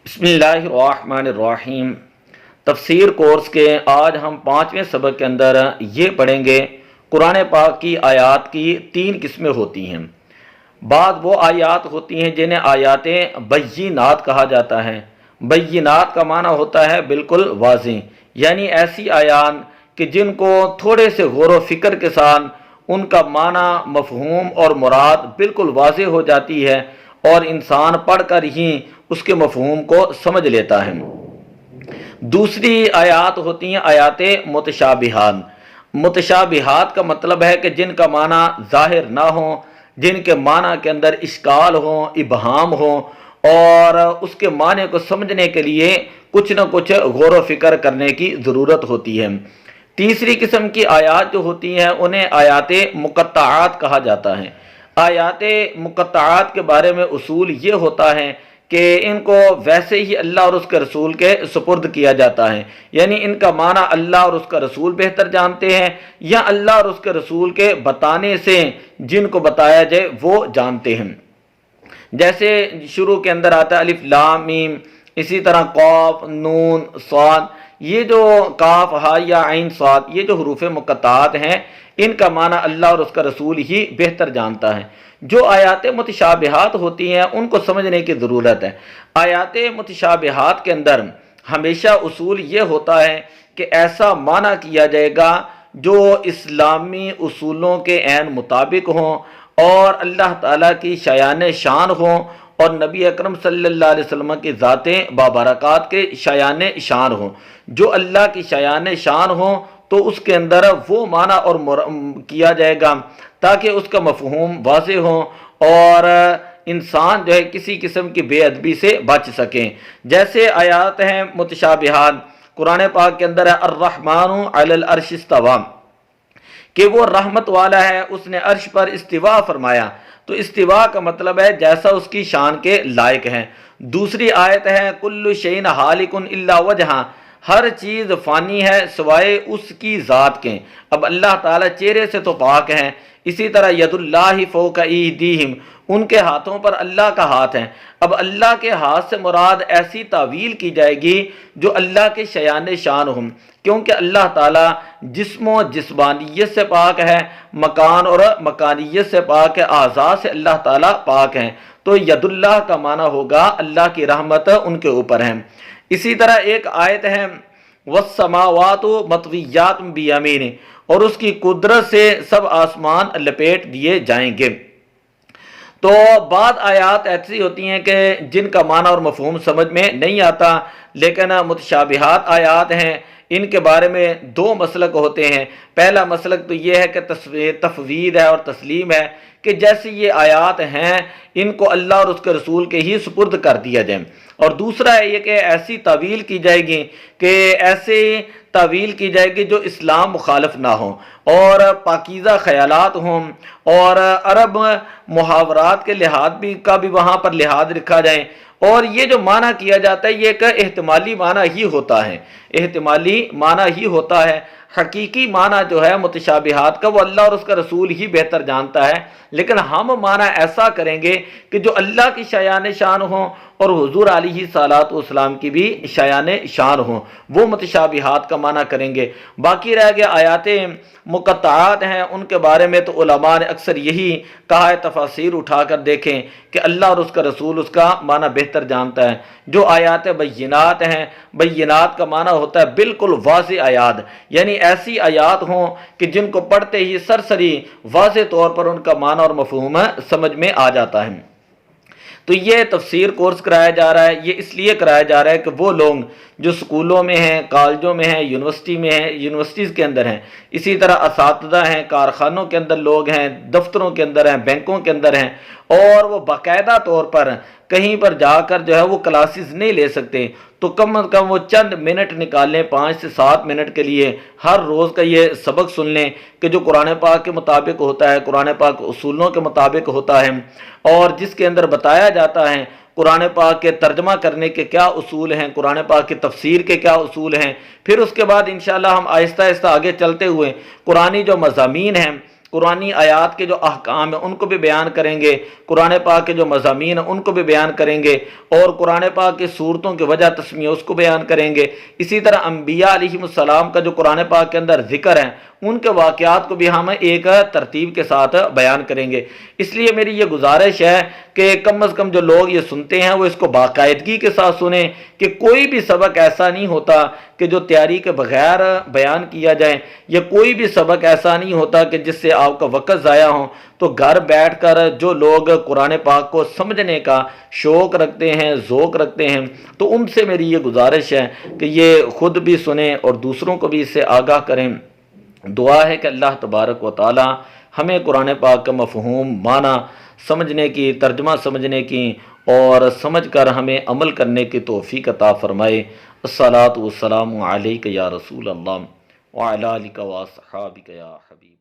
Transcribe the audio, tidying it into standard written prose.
بسم اللہ الرحمن الرحیم۔ تفسیر کورس کے آج ہم 5ویں سبق کے اندر یہ پڑھیں گے، قرآن پاک کی آیات کی 3 قسمیں ہوتی ہیں۔ بعض وہ آیات ہوتی ہیں جنہیں آیات بینات کہا جاتا ہے۔ بینات کا معنی ہوتا ہے بالکل واضح، یعنی ایسی آیات کہ جن کو تھوڑے سے غور و فکر کے ساتھ ان کا معنی، مفہوم اور مراد بالکل واضح ہو جاتی ہے اور انسان پڑھ کر ہی اس کے مفہوم کو سمجھ لیتا ہے۔ دوسری آیات ہوتی ہیں آیات متشابہات۔ متشابہات کا مطلب ہے کہ جن کا معنی ظاہر نہ ہو، جن کے معنی کے اندر اشکال ہو، ابہام ہو، اور اس کے معنی کو سمجھنے کے لیے کچھ نہ کچھ غور و فکر کرنے کی ضرورت ہوتی ہے۔ تیسری قسم کی آیات جو ہوتی ہیں انہیں آیات مقطعات کہا جاتا ہے۔ آیات مقطعات کے بارے میں اصول یہ ہوتا ہے کہ ان کو ویسے ہی اللہ اور اس کے رسول کے سپرد کیا جاتا ہے، یعنی ان کا معنی اللہ اور اس کا رسول بہتر جانتے ہیں، یا اللہ اور اس کے رسول کے بتانے سے جن کو بتایا جائے وہ جانتے ہیں۔ جیسے شروع کے اندر آتا ہے الف لام میم، اسی طرح قاف نون صاد، یہ جو کاف ہا یا عین صاد، یہ جو حروف مقطعات ہیں ان کا معنی اللہ اور اس کا رسول ہی بہتر جانتا ہے۔ جو آیات متشابہات ہوتی ہیں ان کو سمجھنے کی ضرورت ہے۔ آیات متشابہات کے اندر ہمیشہ اصول یہ ہوتا ہے کہ ایسا معنی کیا جائے گا جو اسلامی اصولوں کے عین مطابق ہوں اور اللہ تعالیٰ کی شایان شان ہوں اور نبی اکرم صلی اللہ علیہ وسلم کی ذاتیں بابرکات کے شایان شان ہوں۔ جو اللہ کی شایان شان ہوں تو اس کے اندر وہ معنی اور کیا جائے گا تاکہ اس کا مفہوم واضح ہو اور انسان جو ہے کسی قسم کی بے ادبی سے بچ سکیں۔ جیسے آیات ہیں متشابہات، قرآن پاک کے اندر ہے الرحمن علی العرش استوی، کہ وہ رحمت والا ہے، اس نے عرش پر استوا فرمایا، تو استوا کا مطلب ہے جیسا اس کی شان کے لائق ہے۔ دوسری آیت ہے کل شیء ہالک الا وجہہ، ہر چیز فانی ہے سوائے اس کی ذات کے۔ اب اللہ تعالیٰ چہرے سے تو پاک ہیں، اسی طرح ید اللہ فوق ایدیہم، ان کے ہاتھوں پر اللہ کا ہاتھ ہے۔ اب اللہ کے ہاتھ سے مراد ایسی تعویل کی جائے گی جو اللہ کے شایان شان ہوں، کیونکہ اللہ تعالیٰ جسم و جسمانیت سے پاک ہے، مکان اور مکانیت سے پاک ہے، اعضاء سے اللہ تعالیٰ پاک ہیں، تو ید اللہ کا معنی ہوگا اللہ کی رحمت ان کے اوپر ہے۔ اسی طرح ایک آیت ہے والسماوات مطویات بیمینہ، اور اس کی قدرت سے سب آسمان لپیٹ دیے جائیں گے۔ تو بعض آیات ایسی ہوتی ہیں کہ جن کا معنی اور مفہوم سمجھ میں نہیں آتا، لیکن متشابہات آیات ہیں، ان کے بارے میں 2 مسلک ہوتے ہیں۔ پہلا مسلک تو یہ ہے کہ تفویض ہے اور تسلیم ہے کہ جیسی یہ آیات ہیں ان کو اللہ اور اس کے رسول کے ہی سپرد کر دیا جائے، اور دوسرا ہے یہ کہ ایسی تعویل کی جائے گی کہ ایسے تعویل کی جائے گی جو اسلام مخالف نہ ہو اور پاکیزہ خیالات ہوں، اور عرب محاورات کے لحاظ کا بھی وہاں پر لحاظ رکھا جائے، اور یہ جو معنی کیا جاتا ہے یہ ایک احتمالی معنی ہی ہوتا ہے، احتمالی معنی ہی ہوتا ہے۔ حقیقی معنی جو ہے متشابہات کا وہ اللہ اور اس کا رسول ہی بہتر جانتا ہے، لیکن ہم معنی ایسا کریں گے کہ جو اللہ کی شایان شان ہوں اور حضور علیہ صلوات والسلام کی بھی شایان شان ہوں، وہ متشابہات کا معنی کریں گے۔ باقی رہ گیا آیات مقطعات ہیں، ان کے بارے میں تو علماء نے اکثر یہی کہا ہے، تفاسیر اٹھا کر دیکھیں کہ اللہ اور اس کا رسول اس کا معنی بہتر جانتا ہے۔ جو آیات بینات ہیں، بینات کا معنی ہوتا ہے بالکل واضح آیات، یعنی ایسی آیات ہوں کہ جن کو پڑھتے ہی سرسری واضح طور پر ان کا معنی اور مفہوم سمجھ میں آ جاتا ہے۔ تو یہ تفسیر کورس کرایا جا رہا ہے، یہ اس لیے کرایا جا رہا ہے کہ وہ لوگ جو سکولوں میں ہیں، کالجوں میں ہیں، یونیورسٹی میں ہیں، یونیورسٹیز کے اندر ہیں، اسی طرح اساتذہ ہیں، کارخانوں کے اندر لوگ ہیں، دفتروں کے اندر ہیں، بینکوں کے اندر ہیں، اور وہ باقاعدہ طور پر کہیں پر جا کر جو ہے وہ کلاسز نہیں لے سکتے، تو کم از کم وہ چند منٹ نکال لیں، 5 سے 7 منٹ کے لیے ہر روز کا یہ سبق سن لیں کہ جو قرآن پاک کے مطابق ہوتا ہے، قرآن پاک اصولوں کے مطابق ہوتا ہے، اور جس کے اندر بتایا جاتا ہے قرآن پاک کے ترجمہ کرنے کے کیا اصول ہیں، قرآن پاک کی تفسیر کے کیا اصول ہیں۔ پھر اس کے بعد انشاءاللہ ہم آہستہ آہستہ آگے چلتے ہوئے قرآنی جو مضامین ہیں قرآنی آیات کے جو احکام ہیں ان کو بھی بیان کریں گے، قرآن پاک کے جو مضامین ہیں ان کو بھی بیان کریں گے، اور قرآن پاک کی صورتوں کی وجہ تسمیہ اس کو بیان کریں گے۔ اسی طرح انبیاء علیہ السلام کا جو قرآن پاک کے اندر ذکر ہے ان کے واقعات کو بھی ہم ایک ترتیب کے ساتھ بیان کریں گے۔ اس لیے میری یہ گزارش ہے کہ کم از کم جو لوگ یہ سنتے ہیں وہ اس کو باقاعدگی کے ساتھ سنیں، کہ کوئی بھی سبق ایسا نہیں ہوتا کہ جو تیاری کے بغیر بیان کیا جائے، یا کوئی بھی سبق ایسا نہیں ہوتا کہ جس سے آپ کا وقت ضائع ہو۔ تو گھر بیٹھ کر جو لوگ قرآن پاک کو سمجھنے کا شوق رکھتے ہیں، ذوق رکھتے ہیں، تو ان سے میری یہ گزارش ہے کہ یہ خود بھی سنیں اور دوسروں کو بھی اس سے آگاہ کریں۔ دعا ہے کہ اللہ تبارک و تعالی ہمیں قرآن پاک کا مفہوم معنی سمجھنے کی، ترجمہ سمجھنے کی اور سمجھ کر ہمیں عمل کرنے کی توفیق عطا فرمائے۔ الصلاۃ والسلام علیک یا رسول اللہ وعلی آلک واصحابک یا حبیب۔